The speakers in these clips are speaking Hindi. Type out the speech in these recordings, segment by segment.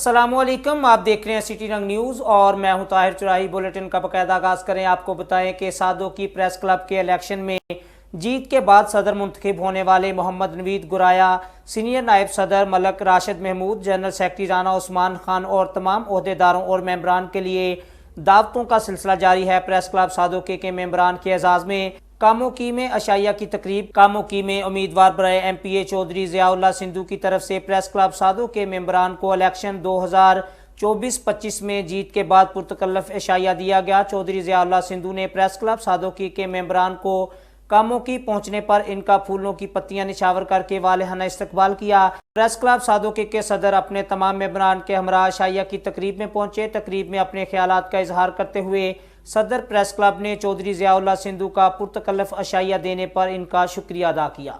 अस्सलामुअलैकुम, आप देख रहे हैं सिटी रंग न्यूज़ और मैं हूं ताहिर चुराही। बुलेटिन का बाकायदा आगाज़ करें। आपको बताएं कि सादो की प्रेस क्लब के इलेक्शन में जीत के बाद सदर मुंतखब होने वाले मोहम्मद नवीद गुराया, सीनियर नायब सदर मलक राशिद महमूद, जनरल सेक्रेटरी राना उस्मान खान और तमाम ओहदेदारों और मेंबरान के लिए दावतों का सिलसिला जारी है। प्रेस क्लब सादो के मेंबरान के एजाज़ में कामोकी में अशाइया की तकरीब। कामोकी में उम्मीदवार बराए MPA चौधरी ज़ियाउल्लाह सिंधु की तरफ से प्रेस क्लब सादो के मेंबरान को इलेक्शन 2024-25 में जीत के बाद पुरतकल्लफ अशाइया दिया गया। चौधरी ज़ियाउल्लाह सिंधु ने प्रेस क्लब सादो के मेंबरान को कामोकी पहुंचने पर इनका फूलों की पत्तियां निछावर करके वालेहाना इस्तकबाल किया। प्रेस क्लब सादो के सदर अपने तमाम मेंबरान के हमरा अशाइया की तकरीब में पहुंचे। तकरीब में अपने ख्यालात का इजहार करते हुए सदर प्रेस क्लब ने चौधरी ज़ियाउल्लाह सिंधु का पुरतकल्लफ अशाइया देने पर इनका शुक्रिया अदा किया।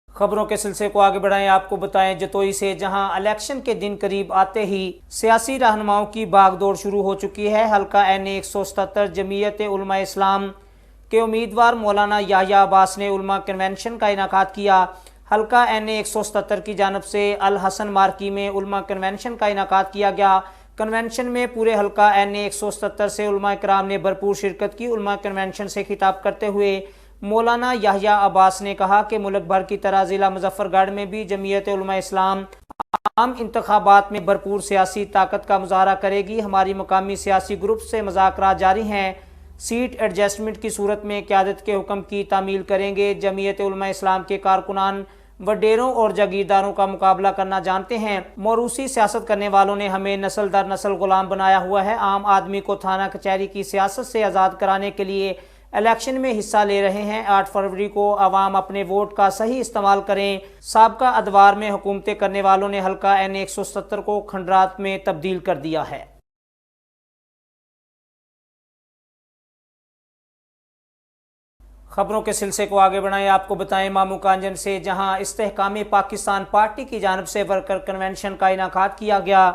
खबरों के सिलसिले को आगे बढ़ाएं। आपको बताएं जतोई से जहां इलेक्शन के दिन करीब आते ही सियासी रहनुमाओं की भागदौड़ शुरू हो चुकी है। हल्का NA 177 जमीयत उलमा इस्लाम के उम्मीदवार मौलाना याह्या अब्बास ने उलमा कन्वेंशन का इनाकाद किया। हल्का NA 177 की जानब से अल हसन मार्की में उलमा कन्वेंशन का इनाकाद किया गया। कन्वेंशन में पूरे हल्का NA 177 से उलमा इकराम ने भरपूर शिरकत की। उलमा कन्वेंशन से खिताब करते हुए मौलाना याह्या अब्बास ने कहा कि मुल्क भर की तरह ज़िला मुजफ्फरगढ़ में भी जमीयत उलमा इस्लाम आम इंतखाबात में भरपूर सियासी ताकत का मुजाहरा करेगी। हमारी मकामी सियासी ग्रुप से मुज़ाकरात जारी हैं। सीट एडजस्टमेंट की सूरत में क़यादत के हुक्म की तामील करेंगे। जमीयत उलमा इस्लाम के कारकुनान वडेरों और जागीरदारों का मुकाबला करना जानते हैं। मौरूसी सियासत करने वालों ने हमें नस्ल दर नस्ल गुलाम बनाया हुआ है। आम आदमी को थाना कचहरी की सियासत से आज़ाद कराने के लिए इलेक्शन में हिस्सा ले रहे हैं। 8 फरवरी को अवाम अपने वोट का सही इस्तेमाल करें। साबका अदवार में हुकूमतें करने वालों ने हल्का NA 170 को खंडरात में तब्दील कर दिया है। खबरों के सिलसिले को आगे बढ़ाएं। आपको बताएं मामू कांजन से जहां इस्तेहकाम पाकिस्तान पार्टी की जानब से वर्कर कन्वेंशन का इनाकाद किया गया।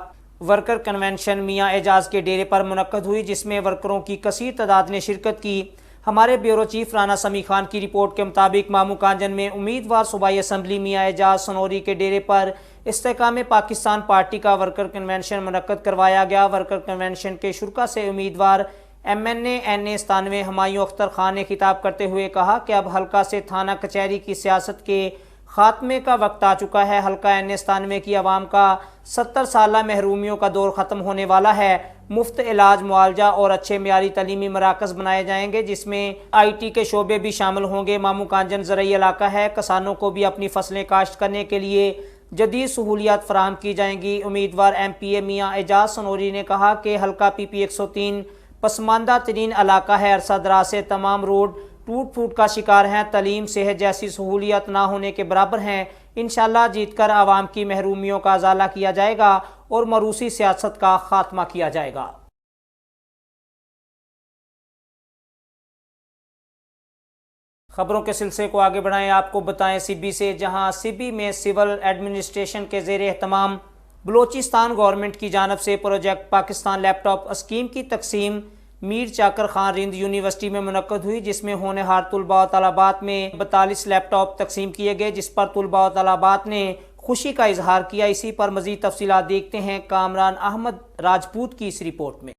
वर्कर कन्वेंशन मियाँ एजाज के डेरे पर मुनक्कद हुई, जिसमें वर्करों की कसीर तादाद ने शिरकत की। हमारे ब्यूरो चीफ राना समी खान की रिपोर्ट के मुताबिक मामू कांजन में उम्मीदवार सूबाई असम्बली मियाँ एजाज सनौरी के डेरे पर इस्तेहकाम पाकिस्तान पार्टी का वर्कर कन्वेंशन मुनक्कद करवाया गया। वर्कर कन्वेंशन के शुरा से उम्मीदवार MNA NA 97 हुमायूं अख्तर खान ने खिताब करते हुए कहा कि अब हल्का से थाना कचहरी की सियासत के खात्मे का वक्त आ चुका है। हल्का NA 97 की आवाम का 70 साल महरूमियों का दौर ख़त्म होने वाला है। मुफ्त इलाज, मुआवजा और अच्छे मियारी तलीमी मराकज़ बनाए जाएंगे, जिसमें IT के शोबे भी शामिल होंगे। मामू कांजन ज़रई इलाका है। किसानों को भी अपनी फसलें काश्त करने के लिए जदीद सहूलियात फराहम की जाएंगी। उम्मीदवार MPA मियाँ एजाज सनौरी ने कहा कि हल्का PP 103 पसमानदा तरीन इलाका है। अरसा दराज से तमाम रोड टूट फूट का शिकार हैं। तलीम, सेहत जैसी सहूलियत ना होने के बराबर हैं। इंशाअल्लाह जीतकर आवाम की महरूमियों का अजाला किया जाएगा और मरूसी सियासत का खात्मा किया जाएगा। खबरों के सिलसिले को आगे बढ़ाएं। आपको बताएं सिबी से जहां सिबी में सिविल एडमिनिस्ट्रेशन के ज़ेर एहतमाम बलोचिस्तान गवर्नमेंट की जानब से प्रोजेक्ट पाकिस्तान लैपटॉप स्कीम की तकसीम मीर चाकर खान रिंद यूनिवर्सिटी में मुनक्कद हुई, जिसमें होनहार तुलबा और तलबात में 42 लैपटॉप तकसीम किए गए, जिस पर तुलबा और तलबात ने खुशी का इजहार किया। इसी पर मजीद तफसीलात देखते हैं कामरान अहमद राजपूत की इस रिपोर्ट में।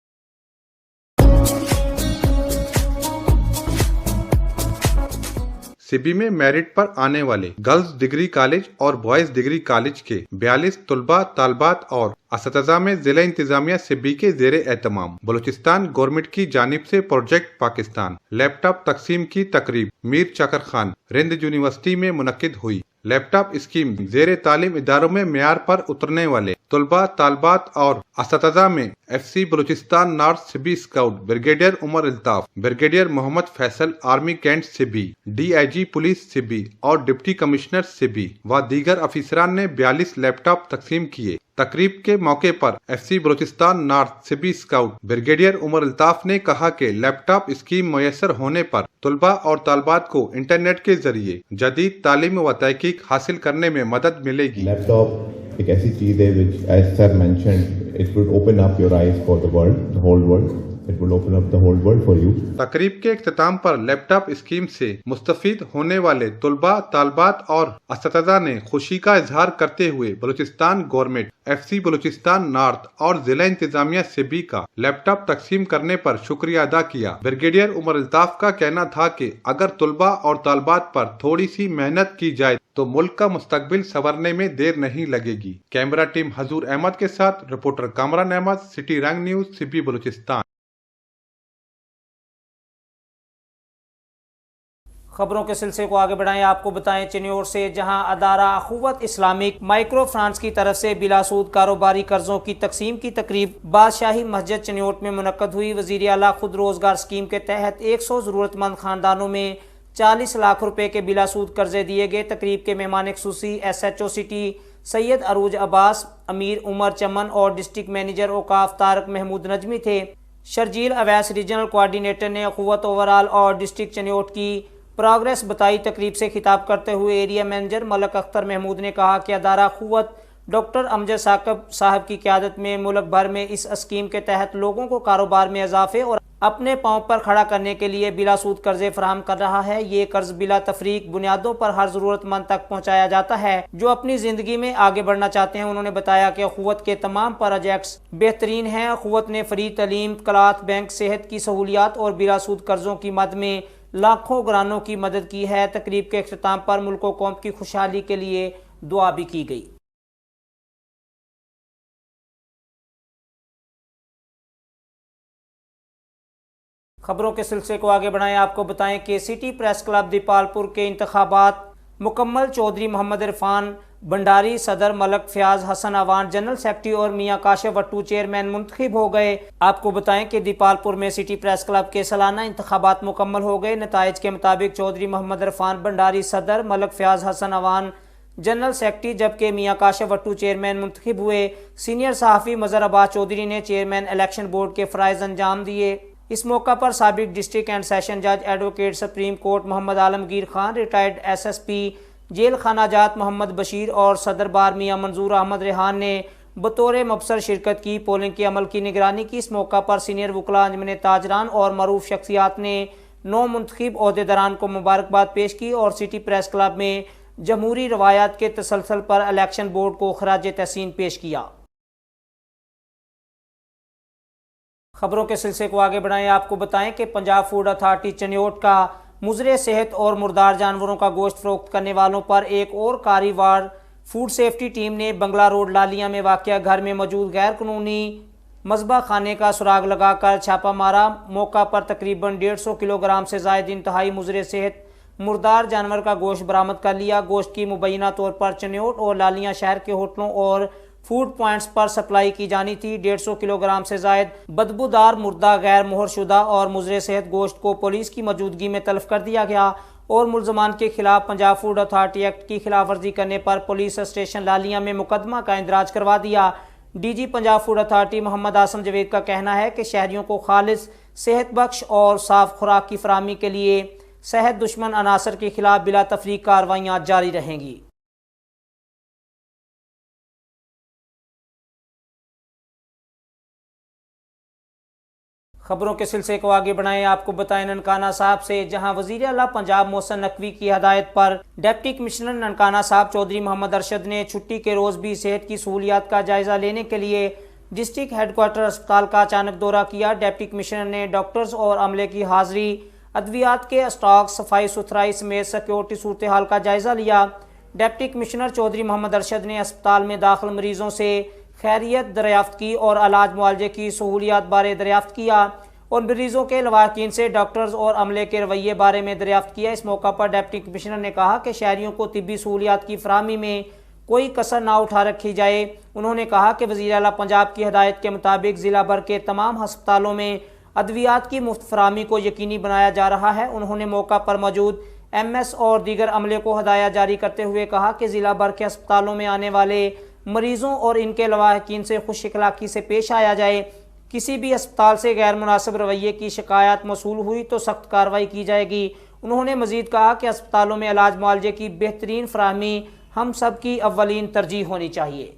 सिबी में मेरिट पर आने वाले गर्ल्स डिग्री कॉलेज और बॉयज डिग्री कॉलेज के 42 तुलबा, तालबात और असतज़ा में जिला इंतजामिया सिबी के ज़ेरे एहतमाम बलूचिस्तान गवर्नमेंट की जानिब से प्रोजेक्ट पाकिस्तान लैपटॉप तकसीम की तकरीब मीर चाकर खान रिंद यूनिवर्सिटी में मुनक्किद हुई। लैपटॉप स्कीम ज़ेरे तालीम इदारों में मेयार पर उतरने वाले तुलबा, तालबात और असतज़ा में FC Balochistan north Sibi scout brigadier Umar Altaf, brigadier Mohammad Faisal army cantt Sibi, DIG police Sibi और डिप्टी कमिश्नर सिबी व दीगर अफसरान ने 42 लैपटॉप तकसीम किए। तकरीब के मौके पर FC Balochistan north Sibi scout brigadier Umar Altaf ने कहा कि लैपटॉप स्कीम मुयसर होने पर तुलबा और तालबात को इंटरनेट के जरिए जदीद तालीम व तहकीक हासिल करने में मदद मिलेगी। लैपटॉप एक ऐसी चीज है which as sir mentioned it would open up your eyes for the world, the whole world। It will open up the whole world for you. तकरीब के इख्तिताम पर लैपटॉप स्कीम से मुस्तफीद होने वाले तुलबा तालबात और असतिज़ा ने खुशी का इजहार करते हुए Balochistan government, FC Balochistan north और जिला इंतजामिया सेबी का लैपटॉप तकसीम करने पर शुक्रिया अदा किया। ब्रिगेडियर उमर अल्ताफ का कहना था कि अगर तुलबा और तालबात पर थोड़ी सी मेहनत की जाए तो मुल्क का मुस्तकबिल संवरने में देर नहीं लगेगी। कैमरा टीम हजूर अहमद के साथ रिपोर्टर कामरान अहमद, सिटी रंग न्यूज, CP बलूचिस्तान। खबरों के सिलसिले को आगे बढ़ाएं, आपको बताएं चिन्योर से, जहां अदारा अखुवत इस्लामिक माइक्रो फाइनेंस की तरफ से बिलासूद कारोबारी कर्जों की तकसीम की तकरीब बादशाही मस्जिद चिन्योट में मुनक्कद हुई। वजीर आला खुद रोजगार स्कीम के तहत 100 जरूरतमंद खानदानों में 40 लाख रुपए के बिलासूद कर्जे दिए गए। तकरीब के मेहमान खुसूसी SHO सिटी सैयद अरूज अब्बास, अमीर उमर चमन और डिस्ट्रिक्ट मैनेजर औकाफ तारक महमूद नजमी थे। शर्जील अवैस रीजनल कोऑर्डिनेटर ने अखुवत ओवरऑल और डिस्ट्रिक्ट चिन्योट की प्रोग्रेस बताई। तकरीब से खिताब करते हुए एरिया मैनेजर मलक अख्तर महमूद ने कहा कि अदारा अखुवत डॉक्टर अमजद साहब की क़यादत में मुल्क भर में इस स्कीम के तहत लोगों को कारोबार में इजाफे और अपने पांव पर खड़ा करने के लिए बिलासूद कर्जे फराहम कर रहा है। ये कर्ज बिला तफरीक बुनियादों पर हर जरूरतमंद तक पहुँचाया जाता है जो अपनी जिंदगी में आगे बढ़ना चाहते हैं। उन्होंने बताया कि अखुवत के तमाम प्रोजेक्ट्स बेहतरीन हैं। अखुवत ने फ्री तालीम, क्लॉथ बैंक, सेहत की सहूलियात और बिलासूद कर्जों की मद में लाखों ग्रानों की मदद की है। तकरीब के इख्तिताम पर मुल्क व कौम की खुशहाली के लिए दुआ भी की गई। खबरों के सिलसिले को आगे बढ़ाएं, आपको बताएं कि सिटी प्रेस क्लब दीपालपुर के इंतखाबात मुकम्मल। चौधरी मोहम्मद इरफान भंडारी सदर, मलक फयाज हसन अवान जनरल सेक्रेटरी और मियां काशिफ वट्टू चेयरमैन मुंतखब हो गए। आपको बताएं कि दीपालपुर में सिटी प्रेस क्लब के सालाना इंतखाबात मुकम्मल हो गए। नताइज के मुताबिक चौधरी मोहम्मद इरफान भंडारी सदर, मलक फयाज हसन अवान जनरल सेक्रेटरी जबकि मियां काशिफ वट्टू चेयरमैन मुंतखब हुए। सीनियर सहाफ़ी मज़हर अब्बास चौधरी ने चेयरमैन इलेक्शन बोर्ड के फ़राइज़ अंजाम दिए। इस मौका पर साबिक डिस्ट्रिक्ट एंड सेशन जज advocate supreme court Mohammad Alamgir Khan, retired SSP jail खाना जात मोहम्मद बशीर और सदर बार मियां मंजूर अहमद रेहान ने बतौर मबसर शिरकत की। पोलिंग के अमल की निगरानी की। इस मौका पर सीनियर वकला, अंजमन ताजरान और मरूफ शख्सियात ने 9 मुंतखब ओहदेदारान को मुबारकबाद पेश की और सिटी प्रेस क्लब में जमहूरी रवायात के तसलसल पर इलेक्शन बोर्ड को खराज तहसीन पेश किया। खबरों के सिलसिले को आगे बढ़ाएं, आपको बताएं कि पंजाब फूड अथॉरिटी चिन्योट का मुजरे सेहत और मुर्दार जानवरों का गोश्त फरोख्त करने वालों पर एक और कारीवार फूड सेफ्टी टीम ने बंगला रोड लालिया में वाक़या घर में मौजूद गैर कानूनी मज़बा खाने का सुराग लगाकर छापा मारा। मौका पर तकरीबन 150 किलोग्राम से ज़ायद इंतहाई मुजरे सेहत मुर्दार जानवर का गोश्त बरामद कर लिया। गोश्त की मुबैना तौर पर चिन्योट और लालिया शहर के होटलों और फूड पॉइंट्स पर सप्लाई की जानी थी। 150 किलोग्राम से जायद बदबूदार मुर्दा गैर मोहरशुदा और मुजरे सेहत गोश्त को पुलिस की मौजूदगी में तलब कर दिया गया और मुलजमान के खिलाफ पंजाब फूड अथॉरिटी एक्ट की खिलाफ वर्जी करने पर पुलिस स्टेशन लालिया में मुकदमा का इंदराज करवा दिया। DG Punjab food authority Mohammad Asim Javed का कहना है कि शहरियों को खालिस, सेहत बख्श और साफ खुराक की फराहमी के लिए सेहत दुश्मन अनासर के खिलाफ बिला तफरीक कार्रवाइयाँ जारी रहेंगी। खबरों के सिलसिले को आगे बढ़ाएं, आपको बताएं ननकाना साहब से, जहां वजीर आला पंजाब मोहसिन नकवी की हदायत पर डिप्टी कमिश्नर ननकाना साहब चौधरी मोहम्मद अरशद ने छुट्टी के रोज़ भी सेहत की सहूलियात का जायजा लेने के लिए डिस्ट्रिक्ट हेडक्वार्टर अस्पताल का अचानक दौरा किया। डिप्टी कमिश्नर ने डॉक्टर्स और अमले की हाजिरी, अद्वियात के स्टॉक, सफाई सुथराई समेत सिक्योरिटी सूरत हाल का जायजा लिया। डिप्टी कमिश्नर चौधरी मोहम्मद अरशद ने अस्पताल में दाखिल मरीजों से खैरियत दरियाफ्त की और इलाज मुआवजे की सहूलियात बारे दरियाफ्त किया और मरीजों के लवाकिन से डॉक्टर्स और अमले के रवैये बारे में दरियाफ्त किया। इस मौका पर डिप्टी कमिश्नर ने कहा कि शहरियों को तिब्बी सहूलियात की फराहमी में कोई कसर ना उठा रखी जाए। उन्होंने कहा कि वज़ीर आला पंजाब की हदायत के मुताबिक ज़िला भर के तमाम अस्पतालों में अद्वियात की मुफ्त फराहमी को यकीनी बनाया जा रहा है। उन्होंने मौका पर मौजूद MS और दीगर अमले को हदायत जारी करते हुए कहा कि ज़िला भर के अस्पतालों में आने वाले मरीजों और इनके लवाहिकीन से खुश इखलाकी से पेश आया जाए। किसी भी अस्पताल से गैर मुनासिब रवैये की शिकायत मौसूल हुई तो सख्त कार्रवाई की जाएगी। उन्होंने मजीद कहा कि अस्पतालों में इलाज मुआवजे की बेहतरीन फराहमी हम सब की अव्वलीन तरजीह होनी चाहिए।